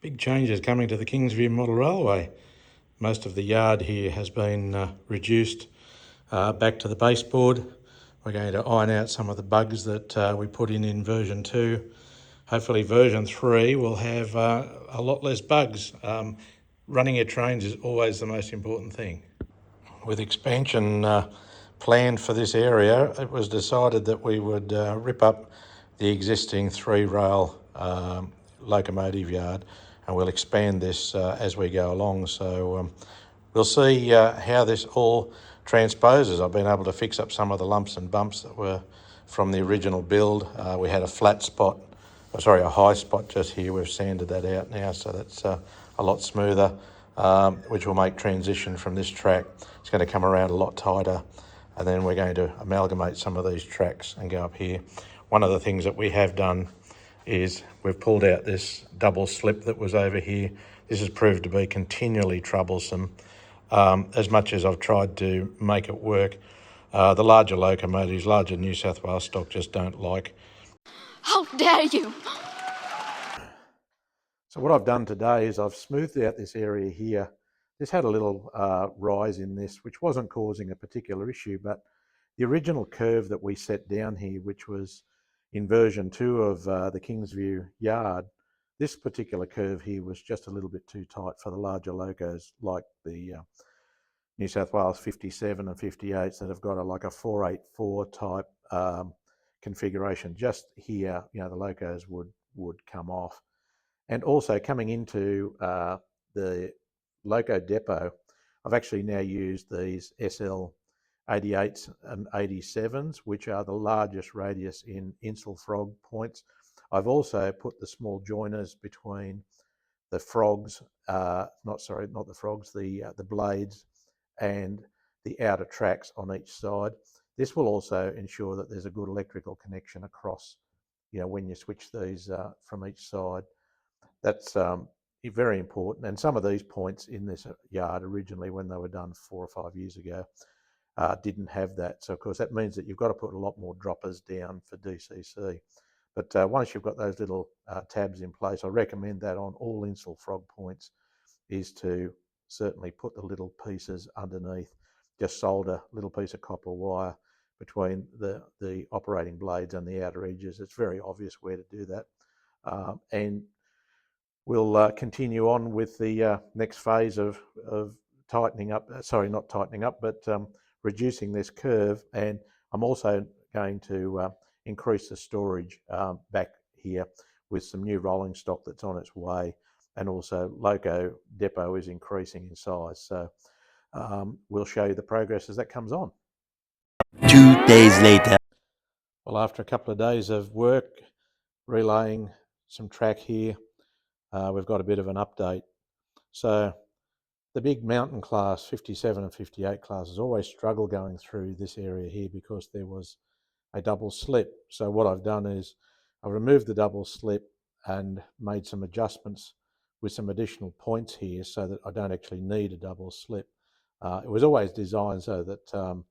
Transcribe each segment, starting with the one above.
Big changes coming to the Kingsview model railway. Most of the yard here has been reduced back to the baseboard. We're going to iron out some of the bugs that we put in version 2. Hopefully version 3 will have a lot less bugs. Running your trains is always the most important thing. With expansion planned for this area, it was decided that we would rip up the existing 3-rail locomotive yard, and we'll expand this as we go along. So we'll see how this all transposes. I've been able to fix up some of the lumps and bumps that were from the original build. We had a flat spot, a high spot just here. We've sanded that out now, so that's a lot smoother, which will make transition from this track. It's going to come around a lot tighter, and then we're going to amalgamate some of these tracks and go up here. One of the things that we have done is we've pulled out this double slip that was over here. This has proved to be continually troublesome. As much as I've tried to make it work, the larger locomotives, larger New South Wales stock just don't like. How dare you! So what I've done today is I've smoothed out this area here. This had a little rise in this, which wasn't causing a particular issue, but the original curve that we set down here, which was in version 2 of the Kingsview yard, this particular curve here was just a little bit too tight for the larger locos, like the New South Wales 57 and 58s that have got like a 484 type configuration. Just here, the locos would come off. And also coming into the loco depot, I've actually now used these SL 88s and 87s, which are the largest radius in insel frog points. I've also put the small joiners between the frogs, not the frogs, the blades and the outer tracks on each side. This will also ensure that there's a good electrical connection across, when you switch these from each side. That's very important. And some of these points in this yard originally, when they were done 4 or 5 years ago, didn't have that. So of course that means that you've got to put a lot more droppers down for DCC. But once you've got those little tabs in place, I recommend that on all insel frog points, is to certainly put the little pieces underneath. Just solder a little piece of copper wire between the operating blades and the outer edges. It's very obvious where to do that. And we'll continue on with the next phase of tightening up, not tightening up, but reducing this curve. And I'm also going to increase the storage back here with some new rolling stock that's on its way. And also loco depot is increasing in size. So we'll show you the progress as that comes on. 2 days later. Well, after a couple of days of work, relaying some track here, we've got a bit of an update. So the big mountain class, 57 and 58 classes, always struggle going through this area here because there was a double slip. So what I've done is I've removed the double slip and made some adjustments with some additional points here so that I don't actually need a double slip. It was always designed so that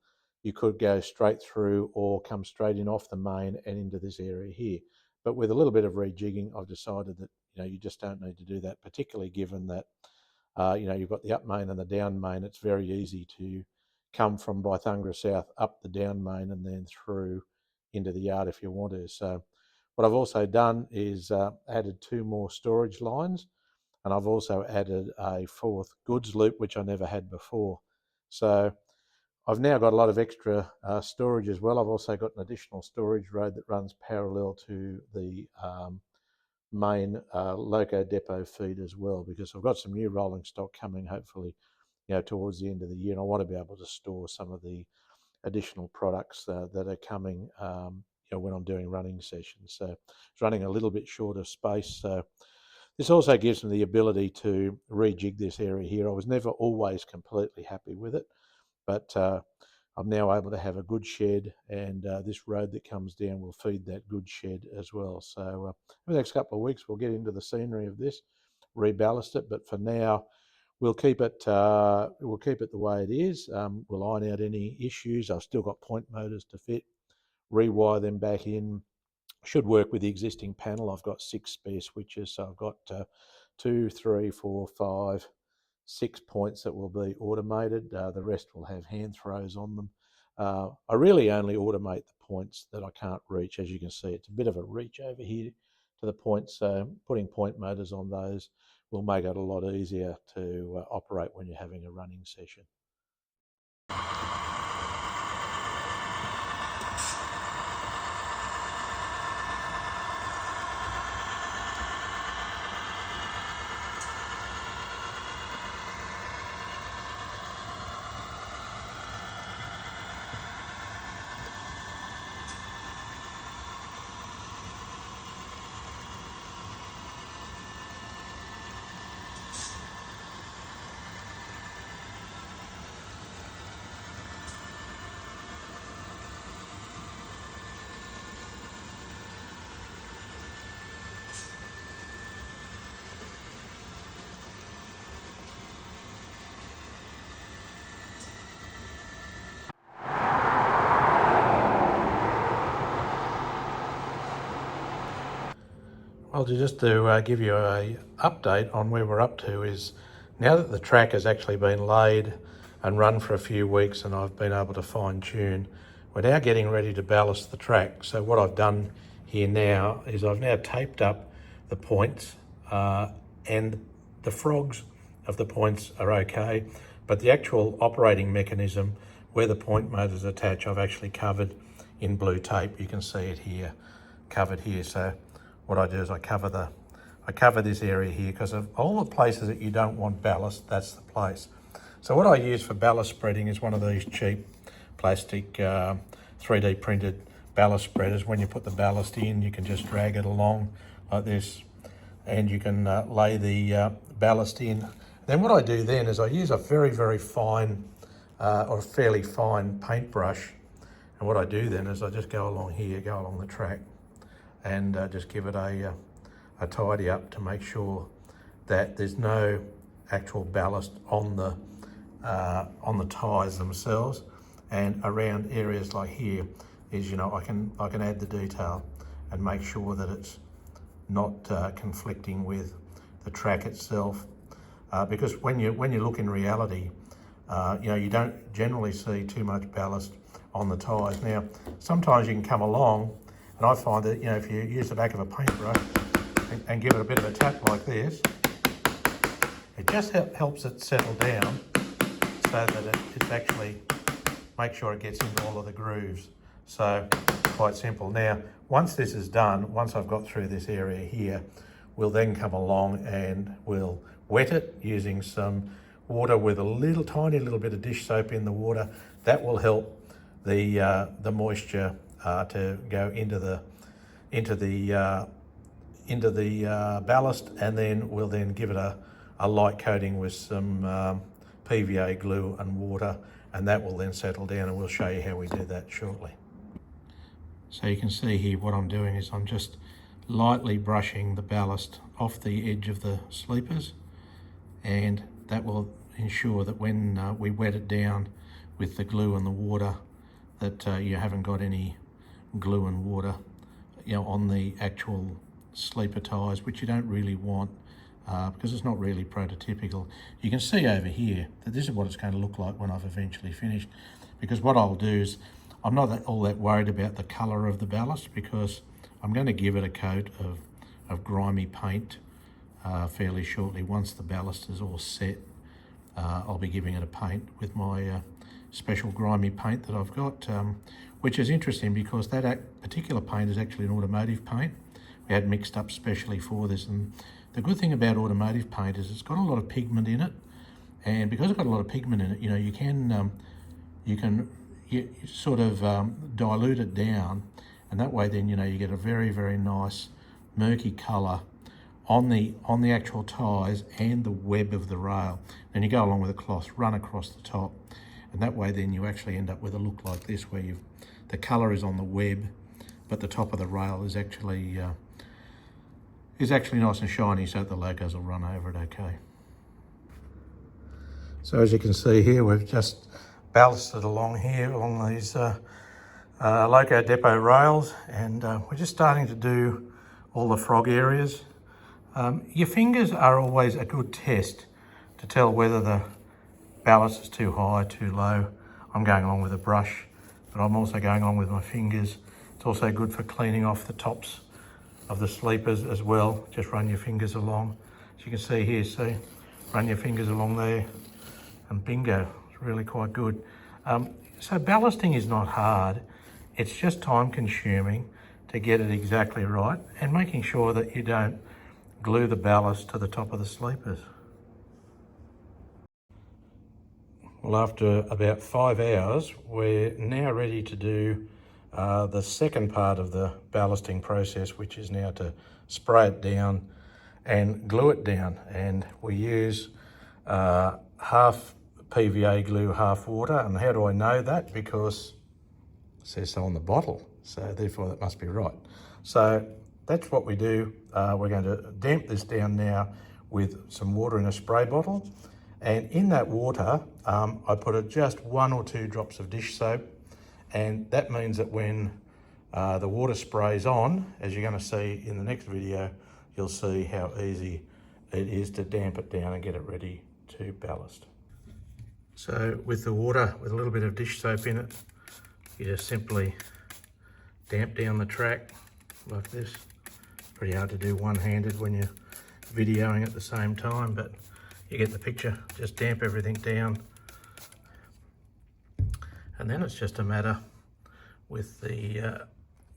you could go straight through or come straight in off the main and into this area here. But with a little bit of rejigging, I've decided that you just don't need to do that, particularly given that you've got the up main and the down main. It's very easy to come from Bythungra South up the down main and then through into the yard if you want to. So what I've also done is added 2 more storage lines, and I've also added a 4th goods loop, which I never had before. So I've now got a lot of extra storage as well. I've also got an additional storage road that runs parallel to the main loco depot feed as well, because I've got some new rolling stock coming hopefully towards the end of the year, and I want to be able to store some of the additional products that are coming when I'm doing running sessions. So it's running a little bit short of space. So this also gives me the ability to rejig this area here. I was never always completely happy with it, but I'm now able to have a good shed, and this road that comes down will feed that good shed as well. So over the next couple of weeks, we'll get into the scenery of this, reballast it, but for now, we'll keep it the way it is. We'll iron out any issues. I've still got point motors to fit, rewire them back in. Should work with the existing panel. I've got 6 spare switches, so I've got 2, 3, 4, 5, 6 points that will be automated. The rest will have hand throws on them. I really only automate the points that I can't reach. As you can see, it's a bit of a reach over here to the points, so putting point motors on those will make it a lot easier to operate when you're having a running session. Well, just to give you a update on where we're up to is, now that the track has actually been laid and run for a few weeks and I've been able to fine tune, we're now getting ready to ballast the track. So what I've done here now is I've now taped up the points and the frogs of the points are okay, but the actual operating mechanism where the point motors attach, I've actually covered in blue tape. You can see it here, covered here. So what I do is I cover this area here, because of all the places that you don't want ballast, that's the place. So what I use for ballast spreading is one of these cheap plastic 3D printed ballast spreaders. When you put the ballast in, you can just drag it along like this, and you can lay the ballast in. Then what I do then is I use a very, very fine or fairly fine paintbrush, and what I do then is I just go along here, go along the track, and just give it a tidy up to make sure that there's no actual ballast on the tyres themselves. And around areas like here is, I can add the detail and make sure that it's not conflicting with the track itself, because when you look in reality, you don't generally see too much ballast on the tyres. Now, sometimes you can come along, and I find that, if you use the back of a paintbrush and give it a bit of a tap like this, it just helps it settle down so that it actually makes sure it gets into all of the grooves. So, quite simple. Now, once this is done, once I've got through this area here, we'll then come along and we'll wet it using some water with a tiny little bit of dish soap in the water. That will help the moisture to go into the ballast, and then we'll then give it a light coating with some PVA glue and water, and that will then settle down, and we'll show you how we do that shortly. So you can see here what I'm doing is I'm just lightly brushing the ballast off the edge of the sleepers, and that will ensure that when we wet it down with the glue and the water, that you haven't got any glue and water on the actual sleeper tyres, which you don't really want, because it's not really prototypical. You can see over here that this is what it's going to look like when I've eventually finished, because what I'll do is I'm not all that worried about the colour of the ballast, because I'm going to give it a coat of grimy paint fairly shortly. Once the ballast is all set, I'll be giving it a paint with my special grimy paint that I've got, which is interesting because that particular paint is actually an automotive paint. We had mixed up specially for this, and the good thing about automotive paint is it's got a lot of pigment in it, and because it's got a lot of pigment in it, you can sort of dilute it down, and that way then you get a very, very nice murky colour on the actual tyres and the web of the rail. Then you go along with a cloth, run across the top, And that way then you actually end up with a look like this, where the colour is on the web, but the top of the rail is actually nice and shiny, so that the locos will run over it okay. So as you can see here, we've just ballasted along here, along these loco depot rails, and we're just starting to do all the frog areas. Your fingers are always a good test to tell whether the ballast is too high, too low. I'm going along with a brush, but I'm also going along with my fingers. It's also good for cleaning off the tops of the sleepers as well. Just run your fingers along. As you can see here, run your fingers along there, and bingo, it's really quite good. So ballasting is not hard. It's just time consuming to get it exactly right, and making sure that you don't glue the ballast to the top of the sleepers. Well, after about 5 hours, we're now ready to do the second part of the ballasting process, which is now to spray it down and glue it down. And we use half PVA glue, half water. And how do I know that? Because it says so on the bottle, so therefore that must be right. So that's what we do. We're going to damp this down now with some water in a spray bottle. And in that water, I put just 1 or 2 drops of dish soap. And that means that when the water sprays on, as you're going to see in the next video, you'll see how easy it is to damp it down and get it ready to ballast. So with the water, with a little bit of dish soap in it, you just simply damp down the track like this. Pretty hard to do one-handed when you're videoing at the same time, but you get the picture. Just damp everything down. And then it's just a matter with the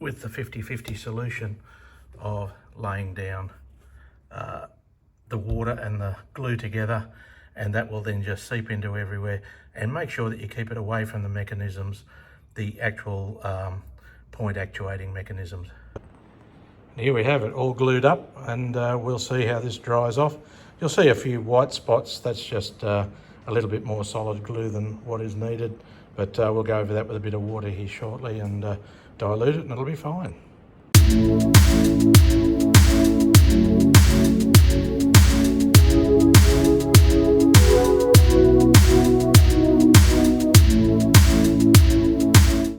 50-50 solution of laying down the water and the glue together, and that will then just seep into everywhere. And make sure that you keep it away from the mechanisms, the actual point actuating mechanisms. Here we have it all glued up, and we'll see how this dries off. You'll see a few white spots. That's just a little bit more solid glue than what is needed, but we'll go over that with a bit of water here shortly and dilute it, and it'll be fine.